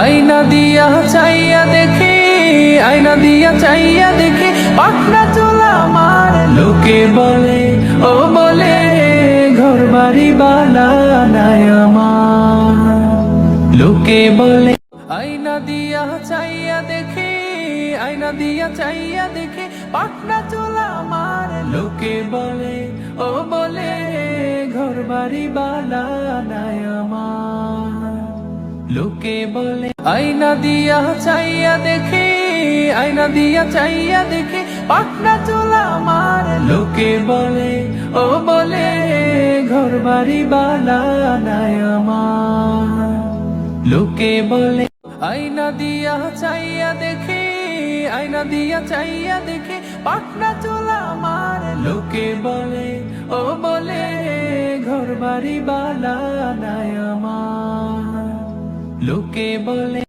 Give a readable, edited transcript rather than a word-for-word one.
আয়না দিয়া চাইয়া দেখি, আয়না দিয়া চাইয়া দেখি পাখনা চুলা আমার। লোকে বলে, ও বলে ঘর বাড়ি বালা নাই আমার। লোকে বলে আয়না দিয়া চাইয়া দেখি, আয়না দিয়া চাইয়া দেখি পাখনা চুলা আমার। লোকে বলে, ও বলে ঘর বাড়ি বালা নাই আমার। লোকে বলে আয়না দিয়া চাইয়া দেখি, আয়না দিয়া চাইয়া দেখি পাখনা চুলা আমার। লোকে বলে, ও বলে ঘর বাড়ি বালা নাই আমার। লোকে বলে আয়না দিয়া চাইয়া দেখি, আয়না দিয়া চাইয়া দেখি পাখনা চুলা আমার। লোকে বলে, ও বলে ঘর বাড়ি বালা নাই আমার। লোকে বলে